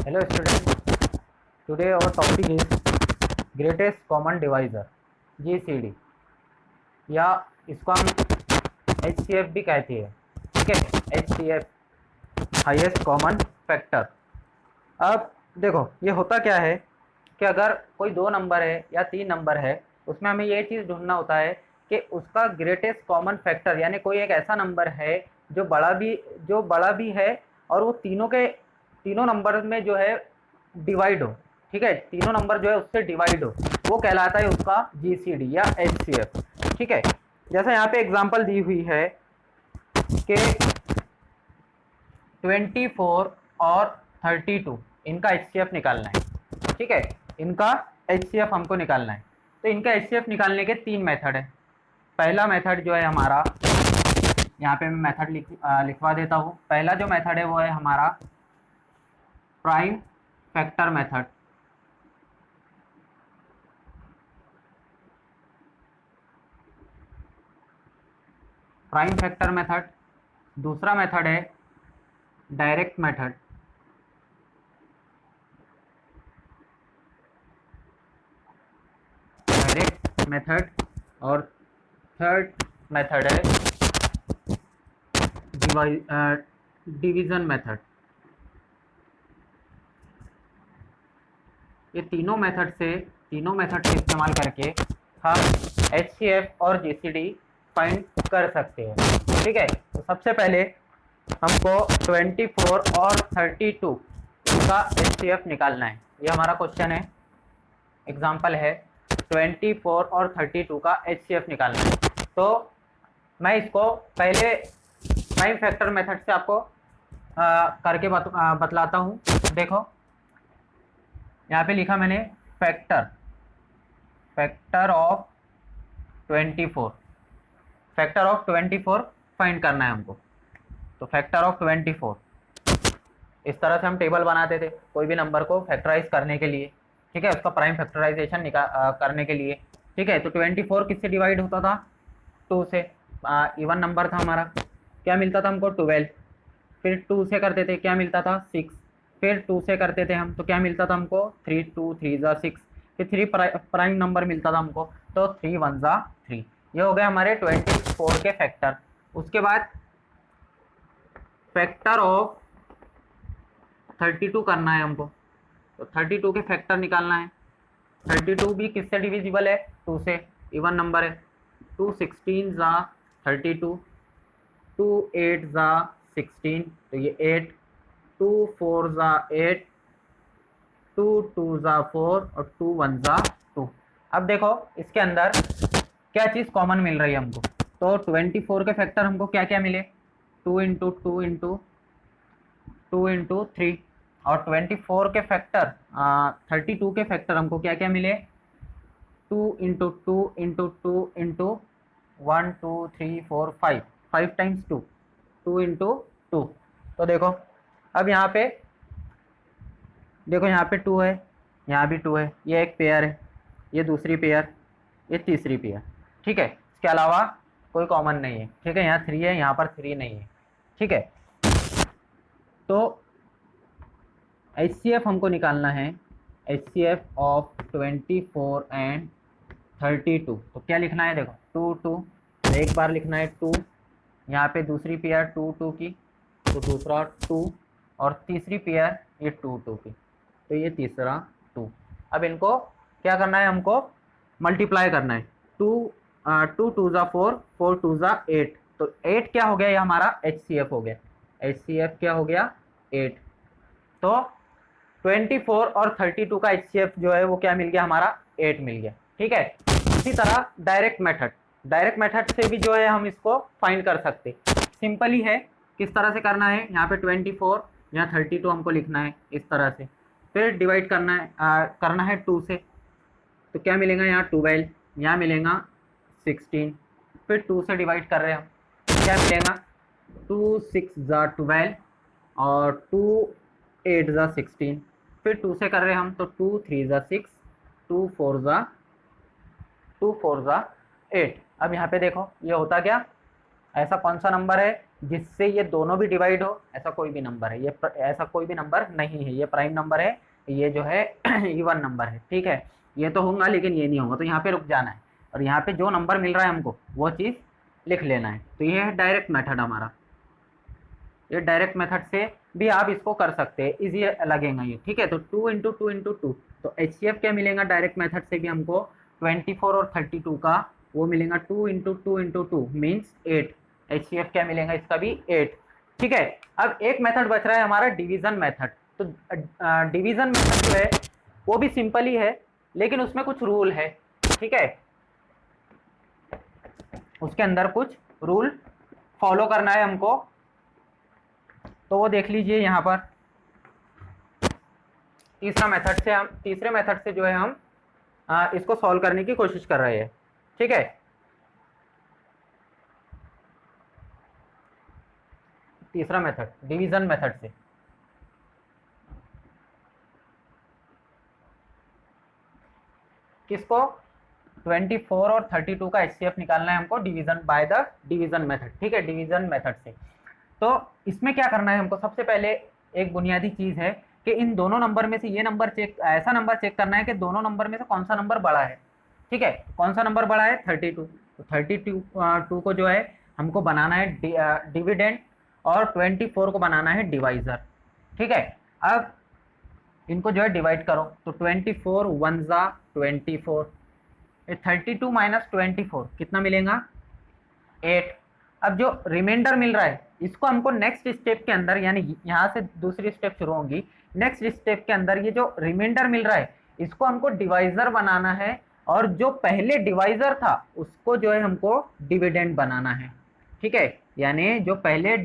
Hello students, today our topic is greatest common divisor GCD या इसको हम HCF भी कहते हैं, ठीक है। HCF highest common factor. अब देखो ये होता क्या है कि अगर कोई दो नंबर है या तीन नंबर है, उसमें हमें ये चीज़ ढूंढना होता है कि उसका ग्रेटेस्ट कॉमन फैक्टर, यानी कोई एक ऐसा नंबर है जो बड़ा भी है और वो तीनों नंबर में जो है डिवाइड हो, ठीक है, तीनों नंबर जो है उससे डिवाइड हो, वो कहलाता है उसका GCD या HCF, ठीक है। जैसे यहाँ पे एग्जांपल दी हुई है कि 24 और 32 इनका HCF निकालना है, ठीक है, इनका HCF हमको निकालना है। तो इनका HCF निकालने के तीन मेथड है। पहला मेथड जो है हमारा, यहाँ पे मैं मेथड लिखवा देता हूँ। पहला जो मेथड है वो है हमारा prime factor method. Prime factor method. दूसरा मेथड है डायरेक्ट मेथड। Direct method. और थर्ड मेथड है डिवीजन मेथड। ये तीनों मेथड से इस्तेमाल करके हम HCF और GCD फाइंड कर सकते हैं, ठीक है। तो सबसे पहले हमको 24 और 32 का HCF निकालना है। ये हमारा क्वेश्चन है, एग्जाम्पल है 24 और 32 का HCF निकालना है। तो मैं इसको पहले प्राइम फैक्टर मेथड से आपको करके बतलाता हूँ। देखो यहाँ पे लिखा मैंने factor of 24, factor of 24 find करना है हमको। तो फैक्टर ऑफ 24, इस तरह से हम टेबल बनाते थे कोई भी नंबर को फैक्टराइज करने के लिए, ठीक है, उसका प्राइम फैक्टराइजेशन करने के लिए, ठीक है। तो 24 किससे डिवाइड होता था? 2 से। इवन नंबर था हमारा, क्या मिलता था हमको? 12। फिर 2 से करते थे, क्या मिलता था? 6। फिर 2 से करते थे हम, तो क्या मिलता था हमको? 3, 2 3 ज़ा 6। फिर 3 प्राइम नंबर मिलता था हमको, तो 3 1 ज़ा 3। ये हो गए हमारे 24 के फैक्टर। उसके बाद फैक्टर ऑफ 32 करना है हमको। तो 32 के फैक्टर निकालना है। 32 भी किससे डिविजिबल है? 2 से, इवन नंबर है। 2 16 ज़ा 32, 2 8 ज़ा 16, तो ये 8, 2 4 ज़ा 8, 2 2 ज़ा 4 और 2 1 ज़ा 2। अब देखो इसके अंदर क्या चीज़ कॉमन मिल रही है हमको। तो 24 के फैक्टर हमको क्या क्या मिले? 2 इंटू 2 इंटू 2 इंटू 3। और 24 के फैक्टर 32 के फैक्टर हमको क्या क्या मिले? 2 into 2 into 2 into 1 2 3 4 5, 5 times 2, 2 into 2। तो देखो अब यहाँ पे देखो, यहाँ पे 2 है, यहाँ भी 2 है, ये एक पेयर है, ये दूसरी पेयर, ये तीसरी पेयर, ठीक है। इसके अलावा कोई कॉमन नहीं है, ठीक है। यहाँ 3 है, यहाँ पर 3 नहीं है, ठीक है। तो HCF हमको निकालना है, HCF ऑफ 24 एंड 32। तो क्या लिखना है? देखो 2 2, एक बार लिखना है 2, यहाँ पे दूसरी पेयर 2 2 की, तो दूसरा 2, और तीसरी पेयर ये 2 2 की, तो ये तीसरा 2। अब इनको क्या करना है? हमको मल्टीप्लाई करना है। 2 2 2 ज़ा 4, 4 2 ज़ा 8, तो 8 क्या हो गया? ये हमारा HCF हो गया। HCF क्या हो गया? 8। तो 24 और 32 का HCF जो है वो क्या मिल गया? हमारा 8 मिल गया, ठीक है। इसी तरह डायरेक्ट मेथड से भी जो है हम इसको फाइंड कर सकते। सिंपल ही है, किस तरह से करना है? यहाँ पे 24, यहाँ 32 हमको लिखना है इस तरह से, फिर डिवाइड करना है 2 से, तो क्या मिलेगा? यहाँ 12, यहाँ मिलेगा 16, फिर 2 से डिवाइड कर रहे हैं हम, क्या मिलेगा? 2 6 ज़ा 12 और 2 8 ज़ा 16, फिर 2 से कर रहे हैं हम, तो 2 3 ज़ा 6, 2 4 ज़ा 8। अब यहाँ पे देखो ये होता क्या? ऐसा कौन सा नंबर है जिससे ये दोनों भी डिवाइड हो, ऐसा कोई भी नंबर है, ये ऐसा कोई भी नंबर नहीं है, ये प्राइम नंबर है, ये जो है इवन नंबर है, ठीक है। ये तो होगा लेकिन ये नहीं होगा, तो यहाँ पे रुक जाना है और यहाँ पे जो नंबर मिल रहा है हमको वो चीज़ लिख लेना है। तो ये है डायरेक्ट मेथड हमारा, ये डायरेक्ट मेथड से भी आप इसको कर सकते हैं, इजी लगेगा ये, ठीक है। तो 2 × 2 × 2, तो HCF क्या मिलेगा डायरेक्ट मेथड से भी हमको 24 और 32 का वो मिलेगा, 2 × 2 × 2 मीन्स 8। HCF क्या मिलेगा इसका भी 8, ठीक है। अब एक मेथड बच रहा है हमारा डिवीजन मेथड। तो डिवीजन मेथड जो है वो भी सिंपल ही है लेकिन उसमें कुछ रूल है, ठीक है। उसके अंदर कुछ रूल फॉलो करना है हमको, तो वो देख लीजिए यहाँ पर। तीसरे मेथड से जो है हम इसको सॉल्व करने की कोशिश कर रहे हैं, ठीक है। तीसरा मेथड डिवीजन मेथड से, किसको 24 और 32 का HCF निकालना है हमको division bye the division method, ठीक है, डिवीजन मेथड से। तो इसमें क्या करना है हमको, सबसे पहले एक बुनियादी चीज़ है कि इन दोनों नंबर में से ये नंबर ऐसा नंबर चेक करना है कि दोनों नंबर में से कौन सा नंबर बड़ा है, ठीक है। कौन सा नंबर बड़ा है 32, तो 32 को जो है हमको बनाना है डिविडेंड और 24 को बनाना है डिवाइजर, ठीक है। अब इनको जो है डिवाइड करो, तो 24 1 ज़ा 24, 32 माइनस 24 कितना मिलेगा 8। अब जो रिमाइंडर मिल रहा है इसको हमको नेक्स्ट स्टेप के अंदर, यानी यहाँ से दूसरी स्टेप शुरू होगी, नेक्स्ट स्टेप के अंदर ये जो रिमाइंडर मिल रहा है इसको हमको डिवाइजर बनाना है और जो पहले डिवाइजर था उसको जो है हमको डिविडेंड बनाना है, ठीक है। यानी जो पहले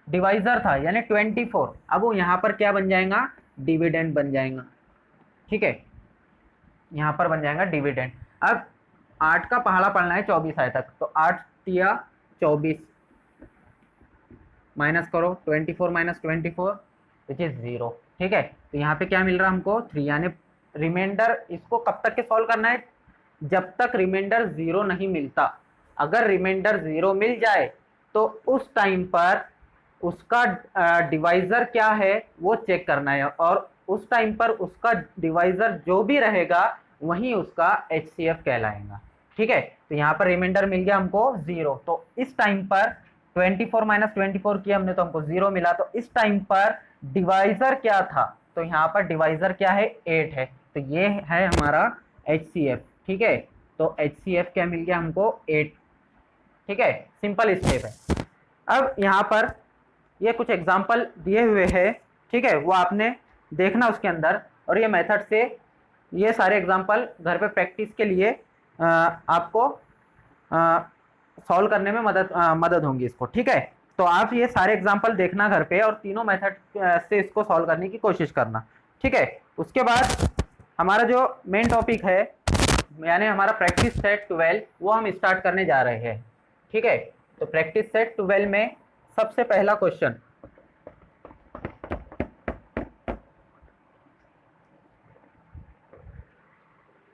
डिवाइजर था यानी 24, अब वो यहाँ पर क्या बन जाएगा डिविडेंड बन जाएगा, ठीक है, यहाँ पर बन जाएगा डिविडेंड। अब 8 का पहाड़ा पढ़ना है 24 आए तक, तो 8 तिया 24 माइनस करो 24 माइनस 24 विच इज 0, ठीक है। तो यहाँ पे क्या मिल रहा है हमको 3, यानी रिमाइंडर इसको कब तक के सॉल्व करना है, जब तक रिमाइंडर 0 नहीं मिलता। अगर रिमाइंडर 0 मिल जाए तो उस टाइम पर उसका डिवाइजर क्या है वो चेक करना है और उस टाइम पर उसका डिवाइजर जो भी रहेगा वही उसका HCF कहलाएगा, ठीक है। तो यहाँ पर रिमाइंडर मिल गया हमको 0, तो इस टाइम पर 24 माइनस 24 किया हमने तो हमको 0 मिला, तो इस टाइम पर डिवाइजर क्या था, तो यहाँ पर डिवाइजर क्या है 8 है, तो ये है हमारा HCF, ठीक है। तो HCF क्या मिल गया हमको 8, ठीक है, सिंपल स्टेप है। अब यहाँ पर ये कुछ एग्जाम्पल दिए हुए हैं, ठीक है, वो आपने देखना उसके अंदर, और ये मेथड से ये सारे एग्जाम्पल घर पे प्रैक्टिस के लिए आपको सॉल्व करने में मदद होंगी इसको, ठीक है। तो आप ये सारे एग्जाम्पल देखना घर पे और तीनों मेथड से इसको सॉल्व करने की कोशिश करना, ठीक है। उसके बाद हमारा जो मेन टॉपिक है यानी हमारा प्रैक्टिस सेट 12 वो हम स्टार्ट करने जा रहे हैं, ठीक है। तो प्रैक्टिस सेट 12 में सबसे पहला क्वेश्चन,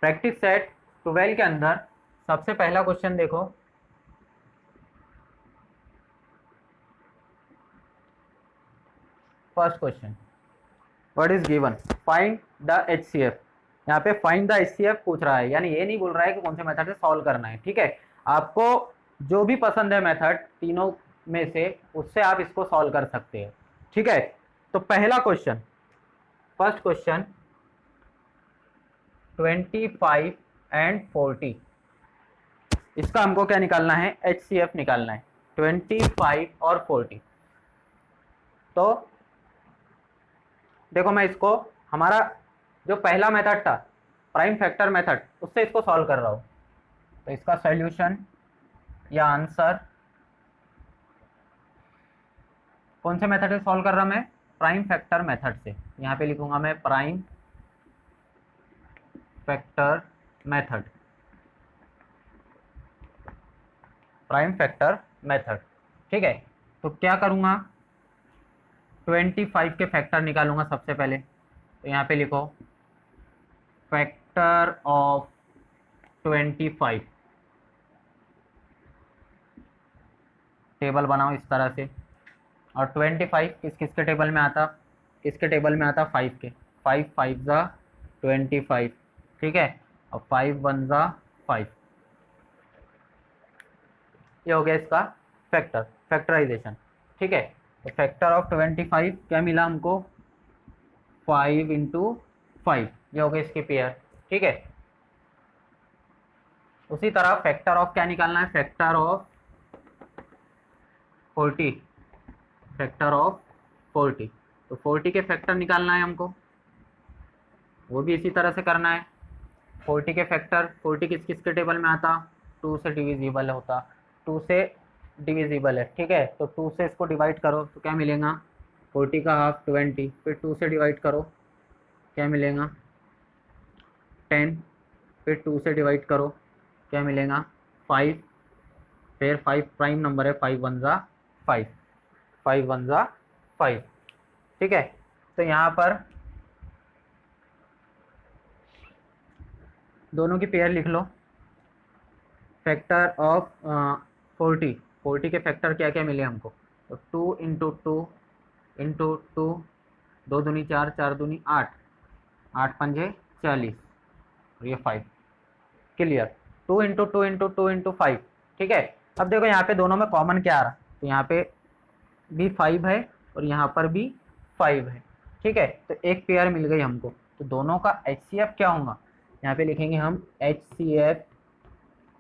प्रैक्टिस सेट 12 के अंदर सबसे पहला क्वेश्चन देखो, first question what is given find the HCF। यहाँ पे फाइंड द HCF पूछ रहा है, यानी ये नहीं बोल रहा है कि कौन से मेथड से सॉल्व करना है, ठीक है। आपको जो भी पसंद है मेथड तीनों में से उससे आप इसको सॉल्व कर सकते हैं, ठीक है। तो पहला क्वेश्चन, फर्स्ट क्वेश्चन 25 एंड 40, इसका हमको क्या निकालना है HCF निकालना है 25 और 40। तो देखो मैं इसको हमारा जो पहला मेथड था प्राइम फैक्टर मेथड उससे इसको सॉल्व कर रहा हूँ, तो इसका सॉल्यूशन या आंसर कौन से मेथड से सॉल्व कर रहा मैं, प्राइम फैक्टर मेथड से। यहाँ पे लिखूंगा मैं prime factor method, prime factor method, ठीक है। तो क्या करूँगा 25 के फैक्टर निकालूंगा सबसे पहले, तो यहाँ पे लिखो फैक्टर ऑफ 25, टेबल बनाओ इस तरह से। और 25 किस किस के टेबल में आता, किसके टेबल में आता, 5 के। 5 5 ज़ा 25, ठीक है, और 5 1 ज़ा 5। ये हो गया इसका फैक्टर, फैक्टराइजेशन, ठीक है। तो फैक्टर ऑफ 25 क्या मिला हमको, 5 इंटू 5, ये हो गया इसकी पेयर, ठीक है। उसी तरह फैक्टर ऑफ क्या निकालना है, फैक्टर ऑफ 40, फैक्टर ऑफ 40। तो 40 के फैक्टर निकालना है हमको, वो भी इसी तरह से करना है। 40 के फैक्टर, 40 किस किस के टेबल में आता, 2 से डिविजिबल होता, 2 से डिविजिबल है, ठीक है। तो 2 से इसको डिवाइड करो तो क्या मिलेगा, 40 का हाफ 20, फिर 2 से डिवाइड करो क्या मिलेगा 10, फिर 2 से डिवाइड करो क्या मिलेगा 5, फिर 5 प्राइम नंबर है, 5 1 ज़ा 5, 5 1 ज़ा 5, ठीक है। तो यहाँ पर दोनों की पेयर लिख लो। फैक्टर ऑफ 40 के फैक्टर क्या क्या मिले हमको, तो 2 इंटू टू इंटू टू, 2 दूनी 4, 4 दूनी 8, 8 पंजे 40, और ये 5, clear. 2 into two into two into 5, ठीक है। अब देखो यहाँ पे दोनों में कॉमन क्या आ रहा, तो यहाँ पे भी 5 है और यहाँ पर भी 5 है, ठीक है। तो एक पेयर मिल गई हमको, तो दोनों का HCF क्या होगा, यहाँ पे लिखेंगे हम HCF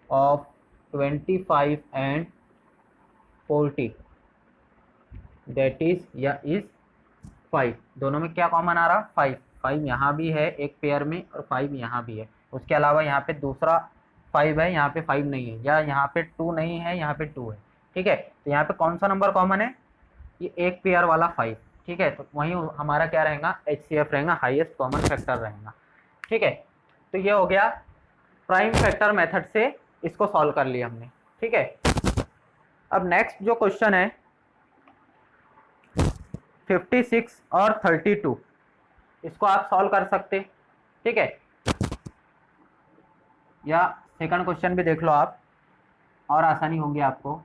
of 25 and 40, that is या इज 5। दोनों में क्या कॉमन आ रहा, 5, 5 यहाँ भी है एक पेयर में और 5 यहाँ भी है। उसके अलावा यहाँ पे दूसरा 5 है, यहाँ पे 5 नहीं है, या यहाँ पे 2 नहीं है, यहाँ पे 2 है, ठीक है। तो यहाँ पे कौन सा नंबर कॉमन है, ये एक पेयर वाला 5, ठीक है। तो वहीं हमारा क्या रहेगा, HCF रहेगा, हाईएस्ट कॉमन फैक्टर रहेगा, ठीक है। तो ये हो गया प्राइम फैक्टर मेथड से इसको सॉल्व कर लिया हमने, ठीक है। अब नेक्स्ट जो क्वेश्चन है 56 और 32, इसको आप सॉल्व कर सकते, ठीक है। या सेकंड क्वेश्चन भी देख लो आप, और आसानी होगी आपको।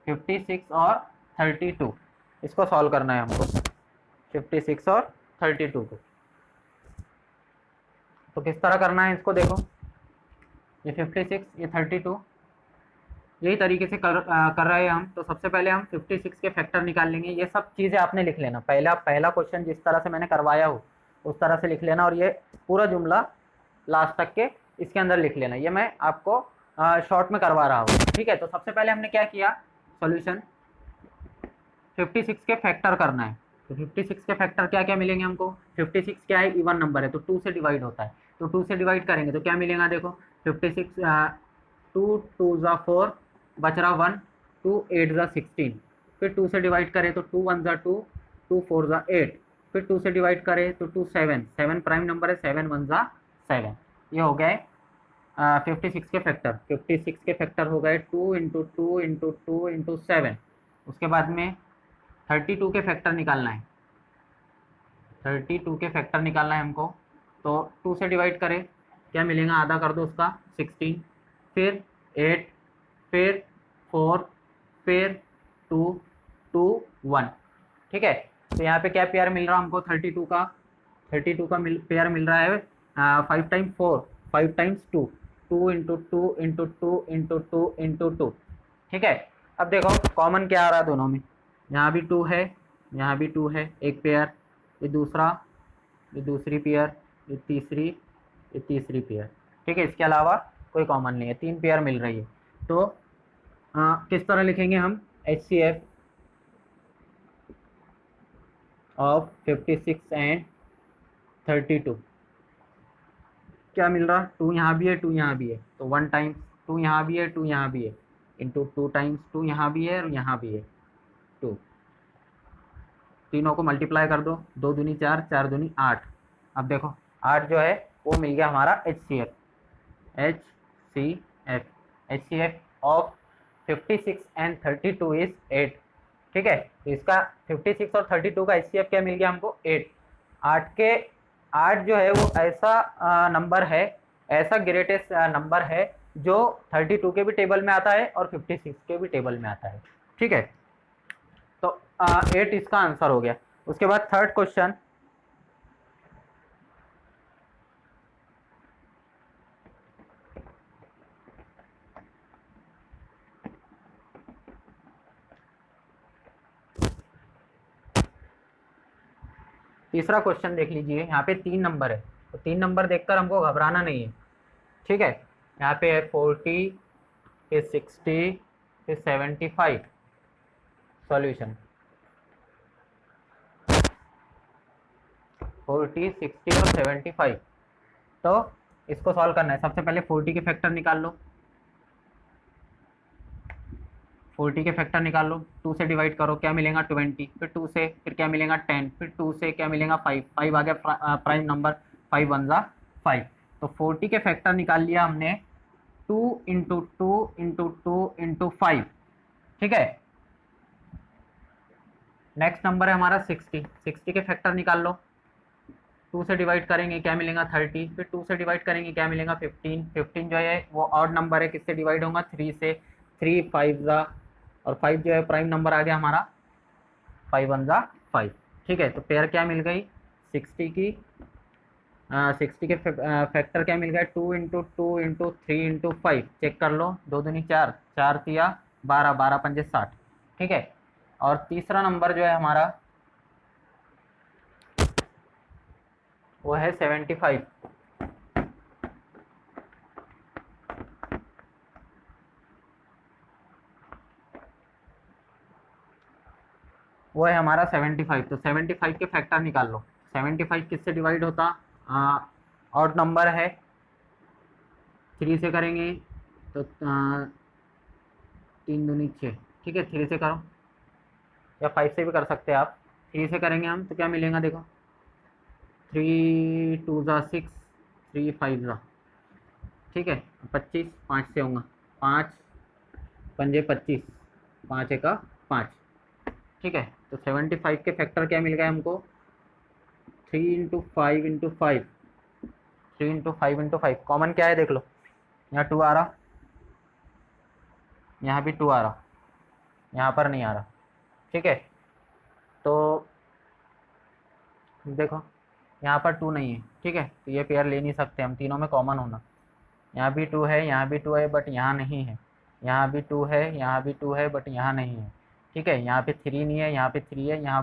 56 और 32 इसको सॉल्व करना है हमको, 56 और 32 को। तो किस तरह करना है इसको, देखो ये 56 ये 32, यही तरीके से कर रहे हैं हम। तो सबसे पहले हम 56 के फैक्टर निकाल लेंगे। ये सब चीज़ें आपने लिख लेना, पहला क्वेश्चन जिस तरह से मैंने करवाया हो उस तरह से लिख लेना, और ये पूरा जुमला लास्ट तक के इसके अंदर लिख लेना। ये मैं आपको शॉर्ट में करवा रहा हूँ, ठीक है। तो सबसे पहले हमने क्या किया, सॉल्यूशन 56 के फैक्टर करना है। तो 56 के फैक्टर क्या क्या मिलेंगे हमको, 56 क्या है, इवन नंबर है तो 2 से डिवाइड होता है, तो 2 से डिवाइड करेंगे तो क्या मिलेगा, देखो 56 2 2 ज़ा 4, बच रहा 1, 2 8 ज़ा 16, फिर 2 से डिवाइड करें तो 2 1 ज़ा 2, 2 4 ज़ा 8, फिर 2 से डिवाइड करें तो 2 7, 7 प्राइम नंबर है, 7 1 ज़ा 7। ये हो गए 56 के फैक्टर। 56 के फैक्टर हो गए 2 into two into two into 7। उसके बाद में 32 के फैक्टर निकालना है, 32 के फैक्टर निकालना है हमको। तो 2 से डिवाइड करें क्या मिलेगा, आधा कर दो उसका 16, फिर 8, फिर 4, फिर 2 2 1, ठीक है। तो यहाँ पे क्या पेयर मिल रहा हमको 32 का, 32 का पेयर मिल रहा है 5 times 4, 5 times 2, 2 into two into two into two into two, ठीक है। अब देखो कॉमन क्या आ रहा है दोनों में, यहाँ भी 2 है, यहाँ भी 2 है एक पेयर, ये दूसरा, ये दूसरी पेयर, ये तीसरी पेयर, ठीक है। इसके अलावा कोई कॉमन नहीं है, 3 पेयर मिल रही है। तो किस तरह लिखेंगे हम, HCF ऑफ 56 एंड 32, क्या मिल रहा, 2 यहाँ भी है 2 यहाँ भी है, तो 1 टाइम्स 2 यहाँ भी है 2 यहाँ भी है, इंटू 2 टाइम्स 2 यहाँ भी है और यहाँ भी है 2, तीनों को मल्टीप्लाई कर दो, 2 दूनी 4, 4 दूनी 8। अब देखो 8 जो है वो मिल गया हमारा HCF, HCF of 56 and 32 is 8, ठीक है। तो इसका 56 और 32 का HCF क्या मिल गया हमको, 8। 8 जो है वो ऐसा नंबर है, ऐसा ग्रेटेस्ट नंबर है जो 32 के भी टेबल में आता है और 56 के भी टेबल में आता है, ठीक है। 8 इसका आंसर हो गया। उसके बाद थर्ड क्वेश्चन, तीसरा क्वेश्चन देख लीजिए। यहाँ पे 3 नंबर है, तो 3 नंबर देखकर हमको घबराना नहीं है, ठीक है। यहाँ पे है 40, फिर 60, फिर 75। सॉल्यूशन 40, 60 और 75। तो इसको सॉल्व करना है। सबसे पहले 40 के फैक्टर निकाल लो, 40 के फैक्टर निकाल लो। 2 से डिवाइड करो, क्या मिलेगा 20, फिर 2 से, फिर क्या मिलेगा 10, फिर 2 से क्या मिलेगा 5, 5 आ गया प्राइम नंबर, 5 वन ज़ा 5। तो 40 के फैक्टर निकाल लिया हमने, 2 इंटू 2 इंटू 2 इंटू 5, ठीक है। नेक्स्ट नंबर है हमारा 60, 60 के फैक्टर निकाल लो। 2 से डिवाइड करेंगे क्या मिलेगा 30, फिर 2 से डिवाइड करेंगे क्या मिलेगा 15, 15 जो है वो ऑड नंबर है, किससे डिवाइड होगा 3 से, 3 5 ज़ा, और 5 जो है प्राइम नंबर आ गया हमारा, 5 वन ज़ा 5, ठीक है। तो पेयर क्या मिल गई 60 की, 60 के फैक्टर क्या मिल गया 2 इंटू 2 इंटू 3 इंटू 5, चेक कर लो, 2 दूनी 4, 4 तिया 12, 12 पंजे 60, ठीक है। और तीसरा नंबर जो है हमारा वो है 75। वो है हमारा 75। तो 75 के फैक्टर निकाल लो। 75 किससे डिवाइड होता, ऑड नंबर है, 3 से करेंगे तो 3 दूनी 6, ठीक है। 3 से करो या 5 से भी कर सकते हैं आप। 3 से करेंगे हम तो क्या मिलेगा देखो, 3 2 ज़ा 6, 3 5 ज़ा, ठीक है। 25, 5 से होगा 5 पंजे 25, 5 एका 5, ठीक है। तो 75 के फैक्टर क्या मिल गया हमको, 3 into 5 into 5, 3 into 5 into 5, common क्या है देख लो, यहाँ 2 आ रहा, यहाँ भी 2 आ रहा, यहाँ पर नहीं आ रहा, ठीक है। तो देखो यहाँ पर 2 नहीं है, ठीक है, तो ये पेयर ले नहीं सकते हम, तीनों में कॉमन होना। यहाँ भी 2 है, यहाँ भी 2 है, बट यहाँ नहीं है, यहाँ भी 2 है, यहाँ भी 2 है, बट यहाँ नहीं है, ठीक है। यहाँ पे 3 नहीं है, यहाँ पे 3 है, यहाँ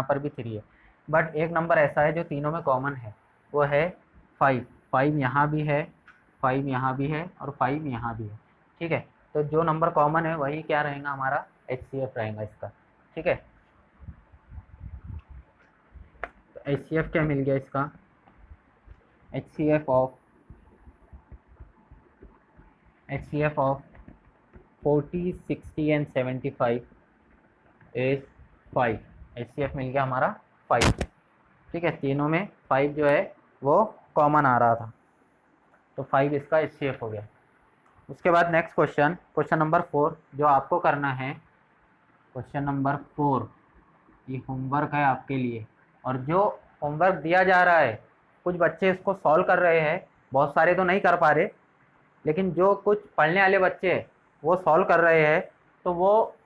पर भी 3 है, बट एक नंबर ऐसा है जो तीनों में कॉमन है, वो है 5। 5 यहाँ भी है, 5 यहाँ भी है, और 5 यहाँ भी है, ठीक है। तो जो नंबर कॉमन है वही क्या रहेगा हमारा HCF रहेगा इसका, ठीक है। तो HCF क्या मिल गया इसका, HCF of 40, 60 and 75 is 5। HCF मिल गया हमारा 5, ठीक है। तीनों में 5 जो है वो कॉमन आ रहा था, तो 5 इसका HCF हो गया। उसके बाद नेक्स्ट क्वेश्चन, क्वेश्चन नंबर 4 जो आपको करना है, क्वेश्चन नंबर 4 ये होमवर्क है आपके लिए। और जो होमवर्क दिया जा रहा है, कुछ बच्चे इसको सॉल्व कर रहे हैं, बहुत सारे तो नहीं कर पा रहे, लेकिन जो कुछ पढ़ने वाले बच्चे हैं वो सॉल्व कर रहे हैं। तो वो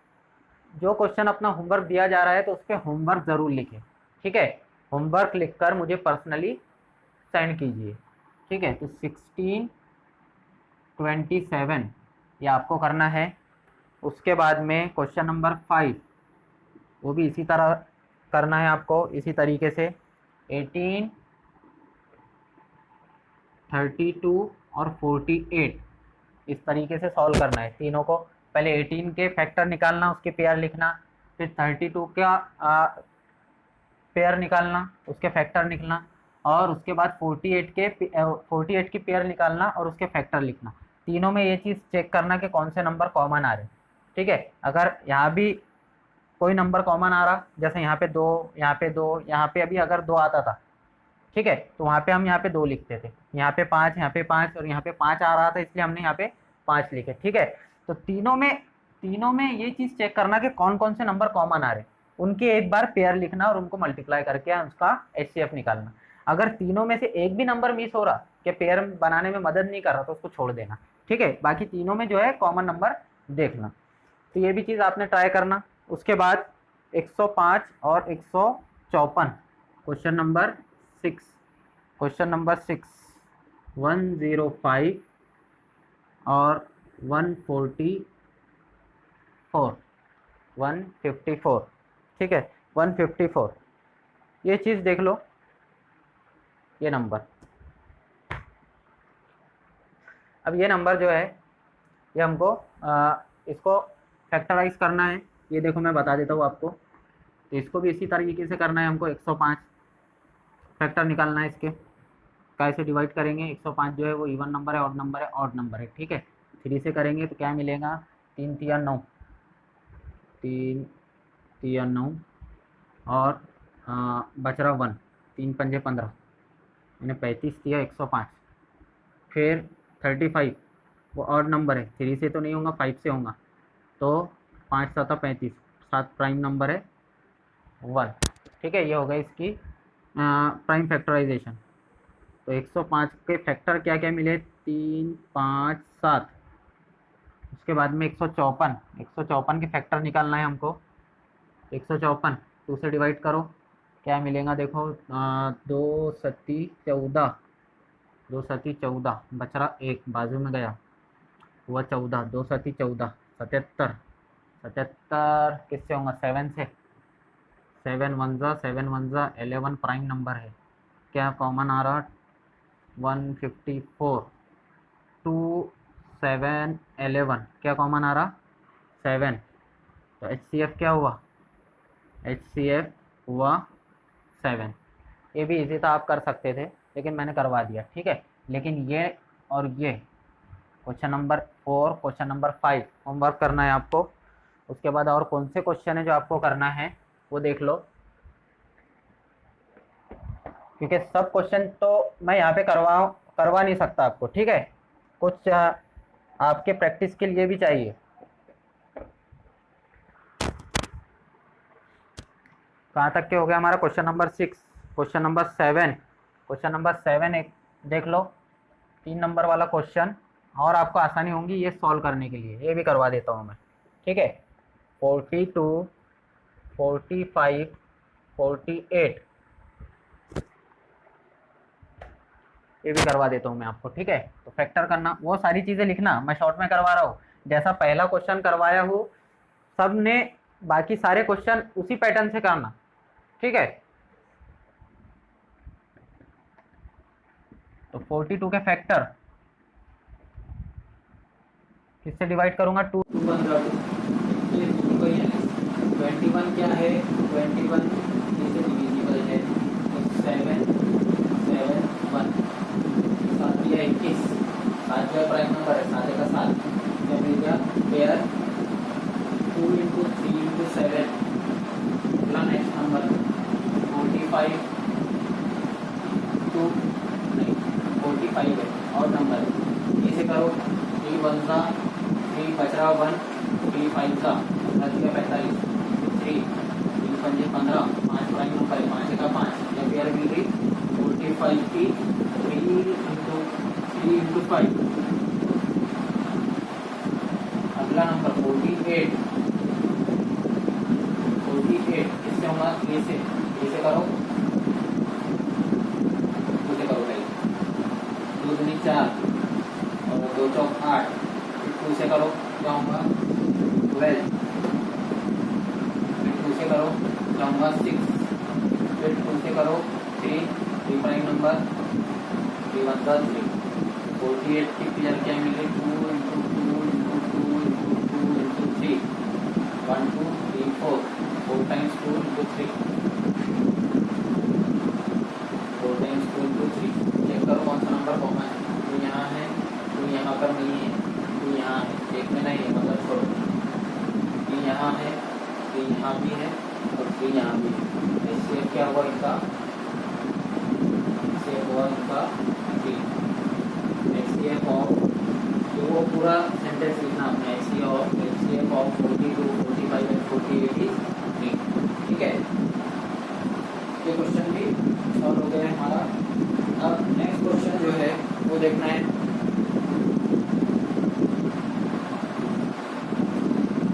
जो क्वेश्चन अपना होमवर्क दिया जा रहा है तो उस पर होमवर्क ज़रूर लिखें, ठीक है। होमवर्क लिखकर मुझे पर्सनली सेंड कीजिए, ठीक है। तो 16, 27 ये आपको करना है। उसके बाद में क्वेश्चन नंबर 5 वो भी इसी तरह करना है आपको, इसी तरीके से 18, 32 और 48 इस तरीके से सॉल्व करना है तीनों को। पहले 18 के फैक्टर निकालना, उसके पेयर लिखना, फिर 32 का पेयर निकालना, उसके फैक्टर निकलना, और उसके बाद 48 की पेयर निकालना और उसके फैक्टर लिखना। तीनों में ये चीज़ चेक करना कि कौन से नंबर कॉमन आ रहे, ठीक है। अगर यहाँ भी कोई नंबर कॉमन आ रहा, जैसे यहाँ पे 2, यहाँ पे 2, यहाँ पे अभी अगर 2 आता था, ठीक है, तो वहाँ पे हम यहाँ पे 2 लिखते थे, यहाँ पे 5, यहाँ पे 5, और यहाँ पे 5 आ रहा था इसलिए हमने यहाँ पे 5 लिखे, ठीक है। तो तीनों में ये चीज़ चेक करना कि कौन कौन से नंबर कॉमन आ रहे, उनके एक बार पेयर लिखना और उनको मल्टीप्लाई करके उसका HCF निकालना। अगर तीनों में से एक भी नंबर मिस हो रहा कि पेयर बनाने में मदद नहीं कर रहा तो उसको छोड़ देना, ठीक है। बाकी तीनों में जो है कॉमन नंबर देखना। तो ये भी चीज़ आपने ट्राई करना। उसके बाद 105 और 154। क्वेश्चन नंबर 6, क्वेश्चन नंबर 6 105 और 144 154, ठीक है 154। ये चीज़ देख लो, ये नंबर, अब ये नंबर जो है ये हमको इसको फैक्टराइज करना है। ये देखो मैं बता देता हूँ आपको, तो इसको भी इसी तरीके से करना है हमको। 105 फैक्टर निकालना है इसके, कैसे डिवाइड करेंगे? 105 जो है वो इवन नंबर है, ऑड नंबर है, ऑड नंबर है, ठीक है। 3 से करेंगे तो क्या मिलेगा? 3 तिया 9, 3 तिया 9 और बच रहा 1, 3 पंजे 15, मैंने 35 दिया 105। फिर 35 वो ऑड नंबर है, 3 से तो नहीं होगा, 5 से होगा, तो 5 7 35, 7 प्राइम नंबर है 1, ठीक है। ये हो गई इसकी प्राइम फैक्टराइजेशन। तो 105 के फैक्टर क्या क्या मिले? 3 5 7। उसके बाद में 154 के फैक्टर निकालना है हमको। 154 2 से डिवाइड करो, क्या मिलेगा? देखो 2 सत्ती 14, 2 सत्ती 14, बच रहा 1 बाजू में गया, हुआ 14, 2 सत्ती 14, 77। 77 किससे होगा? 7 से। 7 1 11 प्राइम नंबर है, क्या कॉमन आ रहा? 154, 2 7 11, क्या कॉमन आ रहा? 7। तो HCF क्या हुआ? HCF हुआ 7। ये भी इजी था, आप कर सकते थे, लेकिन मैंने करवा दिया, ठीक है। लेकिन ये और ये question number 4, question number 5 homework करना है आपको। उसके बाद और कौन से क्वेश्चन है जो आपको करना है वो देख लो, क्योंकि सब क्वेश्चन तो मैं यहाँ पे करवा नहीं सकता आपको, ठीक है। कुछ आपके प्रैक्टिस के लिए भी चाहिए। कहाँ तक के हो गया हमारा? Question number 6, question number 7, question number 7 एक देख लो, 3 नंबर वाला क्वेश्चन, और आपको आसानी होंगी ये सॉल्व करने के लिए, ये भी करवा देता हूँ मैं, ठीक है। 42 45 48 ये भी करवा देता हूँ मैं आपको, ठीक है। तो फैक्टर करना, वो सारी चीज़ें लिखना, मैं शॉर्ट में करवा रहा हूँ। जैसा पहला क्वेश्चन करवाया हूँ सब ने, बाकी सारे क्वेश्चन उसी पैटर्न से करना, ठीक है। तो 42 के फैक्टर किससे डिवाइड करूंगा? 2 बन रहा है, 21 क्या है? 21 से डिविजिबल है, 7 7 1, 7 या 21, 7 जो प्राइम नंबर है, 7 का 7, क्या मिल गया? Pair 2 into 3 into 7। अगला नेक्स्ट नंबर 45 2 नहीं 45 है, और नंबर इसे करो, 3 1 सा 3 बच रहा 1, 3 5 सा 45, 3 3 5 15, 5 प्राइम नंबर है, 5 का 5, या पेयर मिल गई 45 की 3 इंटू 5। अगला नंबर 48 इससे होगा 3 से, करो, 2 से करो भाई, 2 दूनी 4 और 2 चौक 8, 2 से करो क्या होगा? 12, फिर 2 से करो क्या होगा? 6, फिर 2 से करो 3 प्राइम नंबर, 3 1 3। 48 की पेयर क्या मिले? 2 into 2 into 2 into 2 into 3, 1 2 3 4, 4 times 2 into 3, 4 times 2 into 3। Check करो कौन सा नंबर कॉमन है? 2 यहाँ है, 2 यहाँ पर नहीं है, 2 यहाँ है, एक में नहीं है, मतलब छोड़ो, 3 यहाँ है, 3 यहाँ भी है और 3 यहाँ भी है। इससे क्या हुआ इनका? इससे हुआ इनका 3। HCF ऑफ, तो वो पूरा सेंटेंस लिखना अपना, HCF ऑफ 42 45 एंड 48 इज 3, ठीक है। ये क्वेश्चन भी सॉल्व हो गया है हमारा। अब नेक्स्ट क्वेश्चन जो है वो देखना है,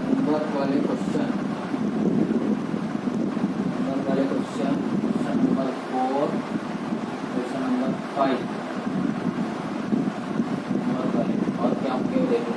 होमवर्क वाले क्वेश्चन। 5 और क्या होंगे देखो।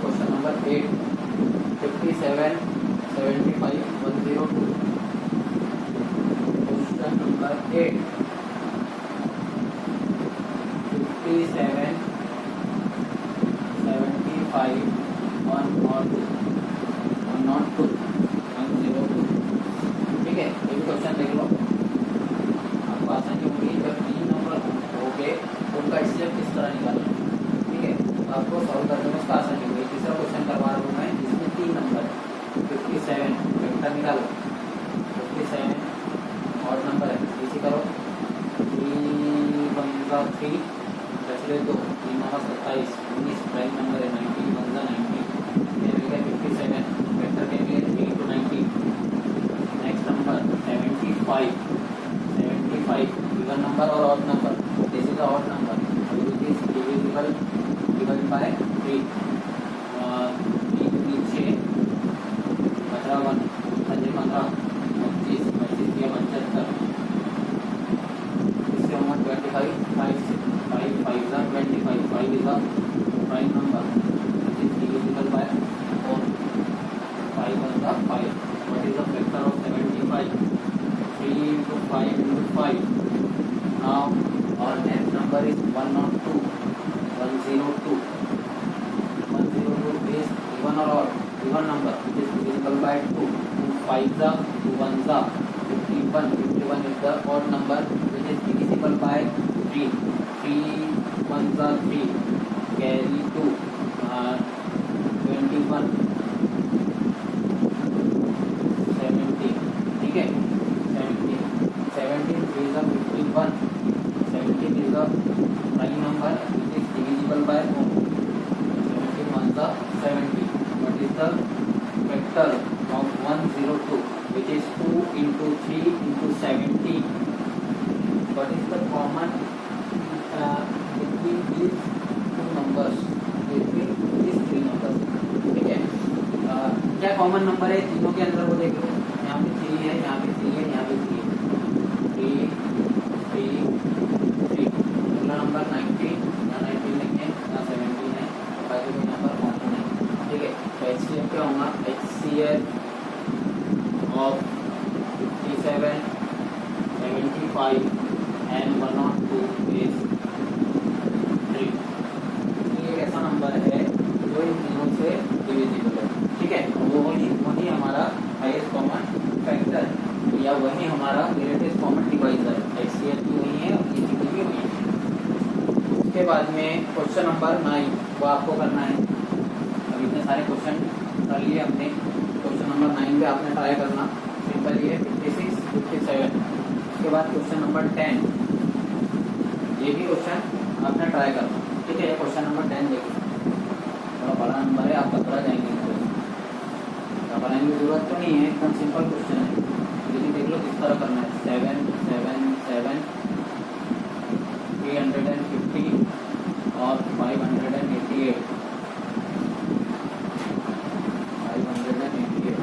Question number 8 57 75 102। Question number 8 57 75 102 102। ठीक है, ये भी क्वेश्चन देख लो, आपको आसानी होगी। जब 3 नंबर हो गए तो उनका स्टेप किस तरह निकालना, ठीक है, तो आपको सॉल्व करने में उसका आसानी होगी। तीसरा क्वेश्चन करवा रहा हूँ मैं, जिसमें 3 नंबर 57 वेक्टर निकालो। 57 और नंबर है, इसी करो 3 1 3 बचले 2 3 9 27 19 प्राइम नंबर है 19 1 19 57 वेक्टर के लिए 3 to 19। Next number 75 even number और odd number, this is odd number which is divisible divide by 3 नीचे 15 1 25 25 25 75। इसके हम 25 5 5 5 25 5 is a prime number which is divisible by 4 5 1 5। what is the factor of 75? 3 into 5 into 5। now our next number is 102 102 is even or odd, even number which is divisible by 2 5 2 1 51 is the odd number which is divisible by 3 3 1 3 carry 2 21 17। ठीक है, 17 is a 51 17 is a prime number which is divisible by 4 17 1 70। what is the factor of 102 which is 2 into 3 into 70? what is the common between these two numbers, between these 3 numbers? ठीक है, क्या common number है तीनों के अंदर वो देख लो। यहाँ पे 3 है, यहाँ पे 3 है, यहाँ पे 3 है, 3 3 3। अगला नंबर 19, यहाँ 19 नहीं है, यहाँ 17 है, बाकी कोई नंबर कॉमन है। ठीक है, तो HCF क्या होगा? HCF of 57 75 and 102 is 3। ये एक ऐसा नंबर है जो इन तीनों से डिविजिबल है। ठीक है, वही हमारा हाईएस्ट कॉमन फैक्टर या वही हमारा ग्रेटेस्ट कॉमन डिवाइजर है। HCF भी वही है और ECF भी वही है। उसके बाद में क्वेश्चन नंबर 9 वो आपको करना है। अब इतने सारे क्वेश्चन कर लिए हमने, क्वेश्चन नंबर 9 पे आपने ट्राई करना। सिंपल ये 56 57। उसके बाद क्वेश्चन नंबर 10, ये भी क्वेश्चन आपने ट्राई करना। ठीक है, क्वेश्चन नंबर 10 देखिए, थोड़ा बड़ा नंबर है, आप पकड़ा जाएंगे। बनाने की जरूरत तो नहीं है, एकदम सिंपल क्वेश्चन है, लेकिन देख लो किस तरह करना है। 7 7 7 350 और 588 588।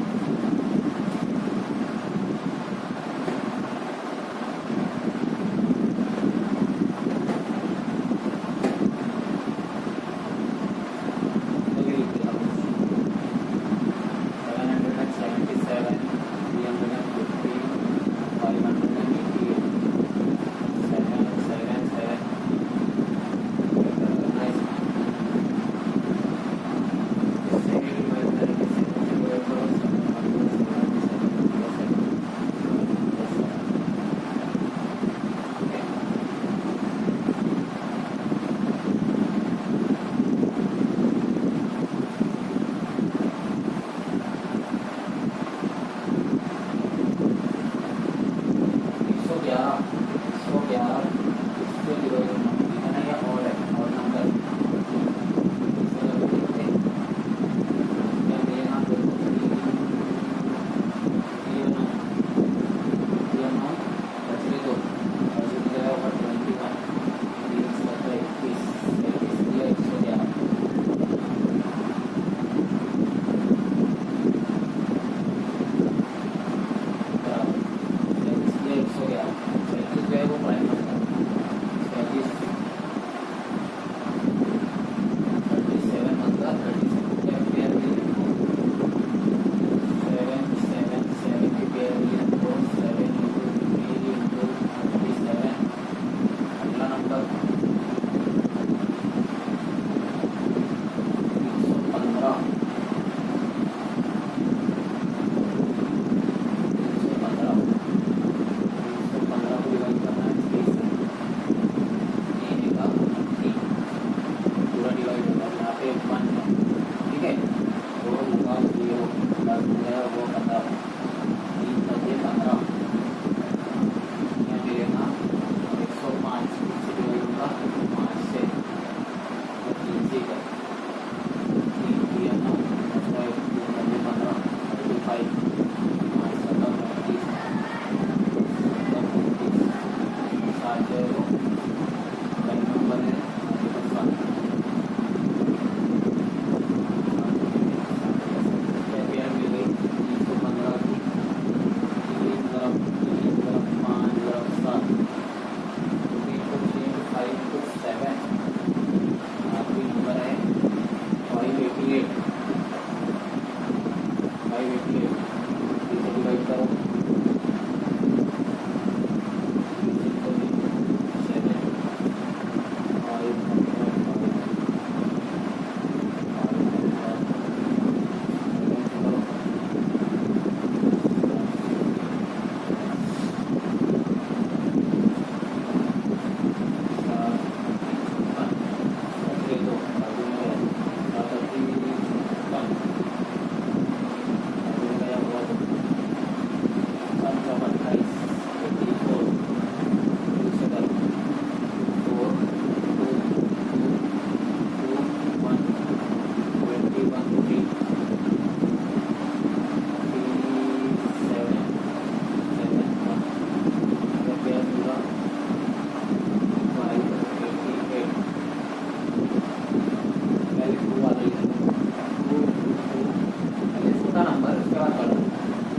का नंबर, उसके बाद करो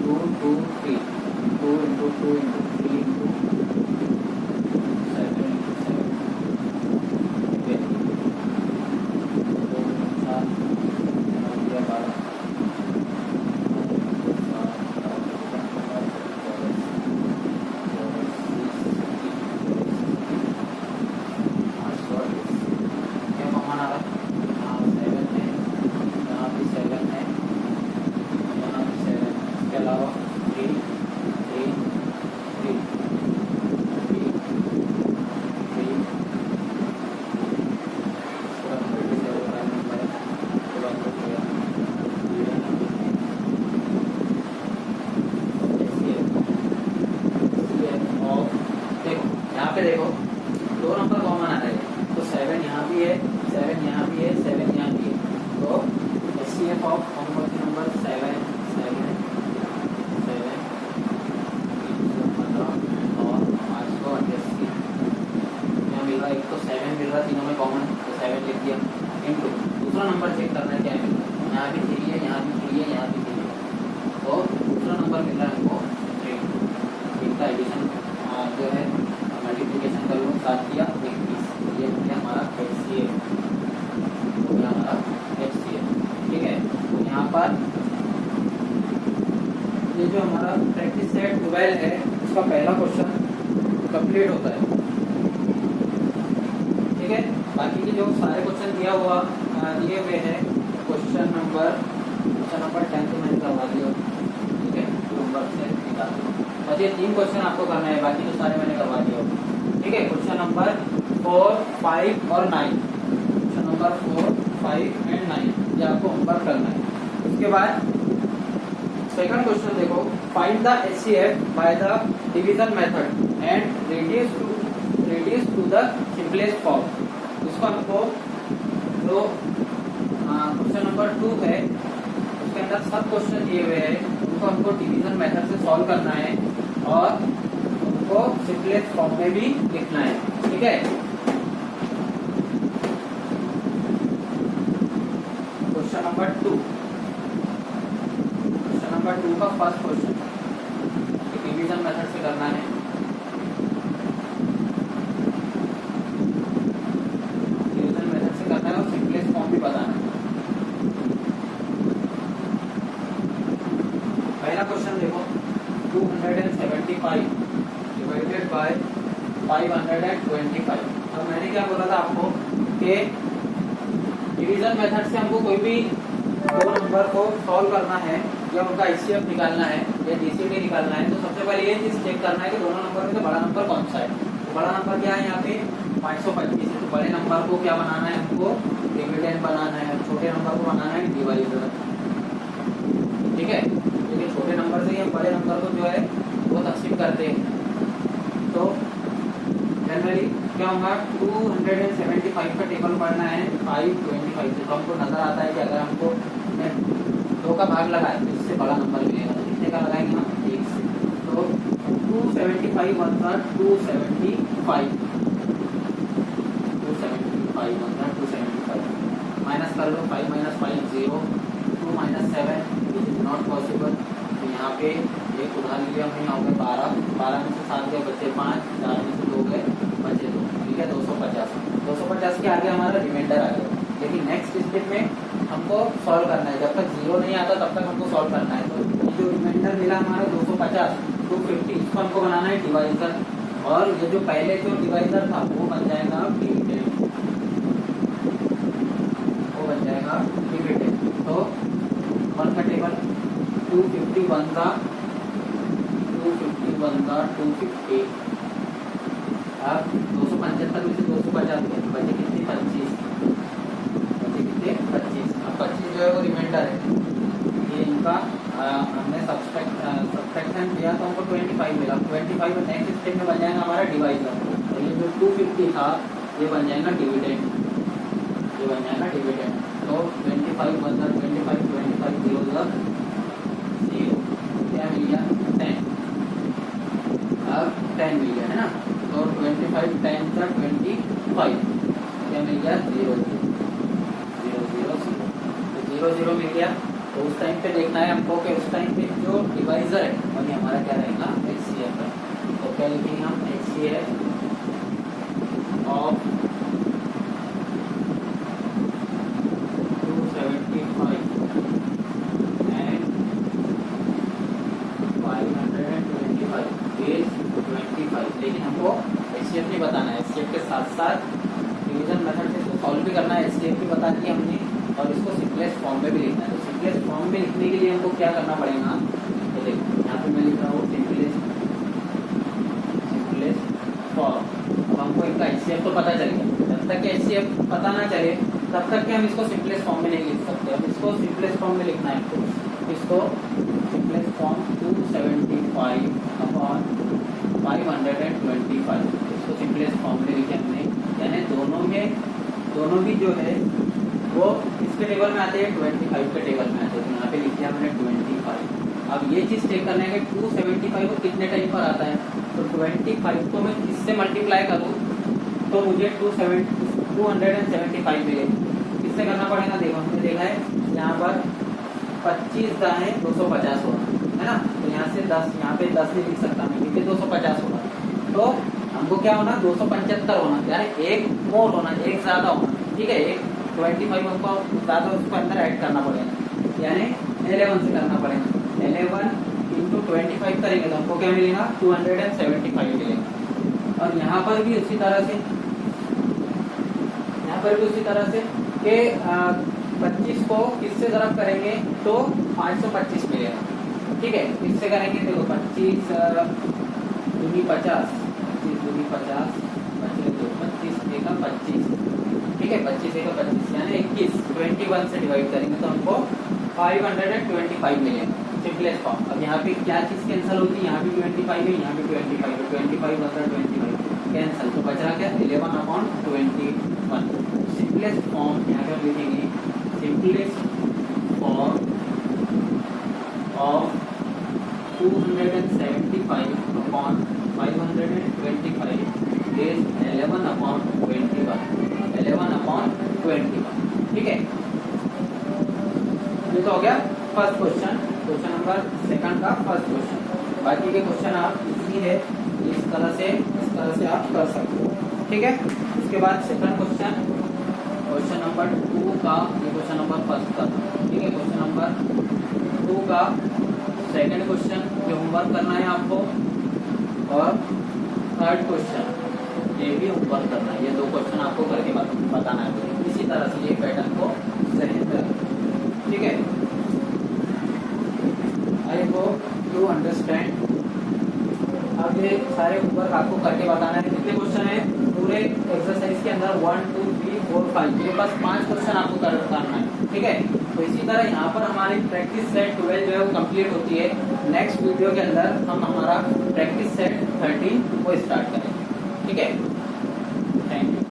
2 2 3, 2 इंटू 2 इंटू 3 इंटू 7 इंटू 7, ठीक है, 2 4 12 देखो 2 नंबर कॉमन आ रहे हैं, तो 7 यहाँ भी है, 7 यहाँ भी है, 7 यहाँ भी है, तो HCF ऑफ कौन सी नंबर 7 7 7 और 880 यहाँ मिल रहा है, एक तो 7 मिल रहा है तीनों में कॉमन, तो 7 लिख दिया इनटू दूसरा नंबर चेक करना है क्या मिल रहा है, यहाँ भी 3 है, यहाँ भी 3 है, यहाँ भी 3 है, तो दूसरा नंबर मिल रहा है हमको 3, इनका एडिशन जो है मल्टीप्लिकेशन कर लो, 7 किया 21, ये हो गया हमारा HCF, हो गया हमारा HCF, ठीक है। तो यहाँ पर ये जो हमारा प्रैक्टिस सेट 12 है, उसका पहला क्वेश्चन कंप्लीट होता है, ठीक है। बाकी के जो सारे क्वेश्चन दिए हुए हैं, क्वेश्चन नंबर 10 तो मैंने करवा दिया, ठीक है, नंबर से निकाल दो, बस ये 3 क्वेश्चन आपको करना है, बाकी तो सारे मैंने करवा दिया, ठीक है। क्वेश्चन नंबर 4, 5 और 9, क्वेश्चन नंबर 4, 5 एंड 9 ये आपको होमवर्क करना है। उसके बाद सेकंड क्वेश्चन देखो, find the HCF by the division method and reduce to the simplest form. इसको हमको जो क्वेश्चन नंबर 2 है उसके अंदर सब क्वेश्चन दिए हुए हैं, उनको हमको डिवीजन मेथड से सॉल्व करना है और उनको सिंपलेस्ट फॉर्म में भी लिखना है, ठीक है। क्वेश्चन नंबर 2, क्वेश्चन नंबर 2 का फर्स्ट क्वेश्चन डिवीजन मेथड से करना है, डिवीजन मेथड से करना है और सिंपलेस्ट फॉर्म भी बताना है। पहला क्वेश्चन देखो, 275 डिवाइडेड बाय 525। अब मैंने क्या बोला था आपको कि डिवीजन मेथड से हमको कोई भी दो नंबर को सॉल्व करना है या उनका HCF निकालना है या GCD निकालना है, तो सबसे पहले ये चीज चेक करना है कि दोनों नंबर में से बड़ा नंबर कौन सा है। तो बड़ा नंबर क्या है यहाँ पे 525 है, तो बड़े नंबर को क्या बनाना है, हमको डिविडेंड बनाना है, छोटे नंबर को बनाना है डिवाइजर, ठीक है। लेकिन छोटे नंबर से ही हम बड़े नंबर को जो है वो तकसीम करते हैं, तो जनरली क्या होगा 275 का टेबल पढ़ना है 525 से, तो हमको नजर आता है कि अगर हमको 2 का भाग लगाए तो इससे बड़ा नंबर मिलेगा, तो कितने का लगाएंगे हम 1 से, तो 275 वन का 275 वन का 275 माइनस कर लो, 5 - 5 0, 2 - 7 इज नॉट पॉसिबल, तो यहाँ पे एक उधार लिया हमने, यहाँ हो गए 12 में से 7 गए बचे 5, 4 में से 2 गए बचे 2, ठीक है। 250 के आगे हमारा रिमाइंडर आ गया, लेकिन नेक्स्ट स्टेप में हमको सॉल्व करना है, जब तक 0 नहीं आता तब तक हमको सॉल्व करना है। तो जो रिमाइंडर मिला हमारा 250 250, इसको हमको बनाना है डिवाइजर, और ये जो पहले जो डिवाइजर था वो बन जाएगा डिविडेंड, वो बन जाएगा डिविडेंड। तो 1 का टेबल 251 का 250, अब 275 में से 250 बचे कितने 25, बचे कितने 25। अब 25 जो है वो रिमाइंडर है, ये इनका हमने सब्सट्रैक्शन किया तो हमको 25 मिला, 25 नेक्स्ट स्टेप में बन जाएगा हमारा डिवाइजर, और ये जो 250 था ये बन जाएगा डिविडेंड, ये बन जाएगा डिविडेंड। तो 25 1 25 25 0 0 क्या मिल गया 10, अब 10 मिल गया है ना, तो 25 10 का 25 क्या मिल गया 0 0 0 0 0, तो 0 0 मिल गया। तो उस टाइम पे देखना है हमको कि उस टाइम पे जो डिवाइजर है वही हमारा क्या रहेगा, HCF है। तो क्या लिखेंगे हम, HCF ऑफ 275 एंड 525 इज 25। लेकिन हमको HCF नहीं बताना है, HCF के साथ साथ डिवीजन मेथड से इसको सॉल्व भी करना है। HCF भी बता दिया हमने और इसको सिंपलेस्ट फॉर्म में भी लिखना है। तो सिंपलेस्ट फॉर्म में लिखने के लिए हमको क्या करना पड़ेगा, तो देखो यहाँ पे मैं लिख रहा हूँ सिंपलेस्ट फॉर्म। अब हमको इनका HCF तो पता चल गया, जब तक कि HCF पता ना चले तब तक कि हम इसको सिंपलेस्ट फॉर्म में नहीं लिख सकते। अब इसको सिंपलेस्ट फॉर्म में लिखना है, तो इसको सिंपलेस्ट फॉर्म 275 अपॉन 525, इसको सिंपलेस्ट फॉर्म में लिखे हमने। यानी दोनों भी जो है वो इसके टेबल में आते हैं, 25 के टेबल में आते हैं। तो यहाँ पे लिख दिया हमने 25। अब ये चीज़ चेक करना है कि 275 को कितने टाइम पर आता है। तो 25 को मैं किससे मल्टीप्लाई करूँ तो मुझे 275 मिले। किससे करना पड़ेगा, देखो हमने देखा है यहाँ पर 25 दाएँ 250 होगा, है ना। तो यहाँ से 10, यहाँ पे 10 नहीं लिख सकता मैं क्योंकि 250 होगा। तो हमको क्या होना, 275 होना, यानी एक मोर होना, एक ज़्यादा होना, ठीक है। एक 25 हमको ज़्यादा उसको अंदर ऐड करना पड़ेगा, यानी 11 से करना पड़ेगा। 11 इंटू 25 करेंगे तो हमको क्या मिलेगा, 275 मिलेगा। और यहाँ पर भी उसी तरह से कि 25 को किससे ज़रब करेंगे तो 525 मिलेगा, ठीक है। इससे करेंगे देखो 25 दूनी 50, 25 दूनी 50, 25 एक 25, ठीक है। 25 एक 25 यानी 21, 21 से डिवाइड करेंगे तो हमको 525 मिलेगा, सिंपलेस्ट फॉर्म। अब यहाँ पे क्या चीज़ कैंसिल होती है, यहाँ भी 25 है, यहाँ भी 25 है, 25 + 25 कैंसिल, तो बच रहा क्या, 11/21। सिंपलेस्ट फॉर्म यहाँ पे लिखेंगे, simplest form of 275 upon 525 is 11/21, 11/21, ठीक है। ये तो हो गया फर्स्ट क्वेश्चन नंबर 2 का फर्स्ट क्वेश्चन। बाकी के क्वेश्चन आप इजी है, इस तरह से आप कर सकते हो, ठीक है। उसके बाद सेकंड क्वेश्चन नंबर 2 का, ये क्वेश्चन नंबर फर्स्ट का, ठीक है। क्वेश्चन नंबर 2 का सेकंड क्वेश्चन ये होमवर्क करना है आपको, और थर्ड क्वेश्चन ये भी होमवर्क करना है। ये 2 क्वेश्चन आपको करके बताना है। इसी तरह से ये पैटर्न को जहन में रखें, ठीक है। I hope you understand. अब ये सारे होमवर्क आपको करके बताना है। कितने क्वेश्चन है पूरे एक्सरसाइज के अंदर, 1 2 3 4 5, ये बस 5 क्वेश्चन आपको करना है, ठीक है। तो इसी तरह यहाँ पर हमारी प्रैक्टिस सेट 12 जो है वो कंप्लीट होती है। नेक्स्ट वीडियो के अंदर हम हमारा प्रैक्टिस सेट 13 को स्टार्ट करेंगे, ठीक है।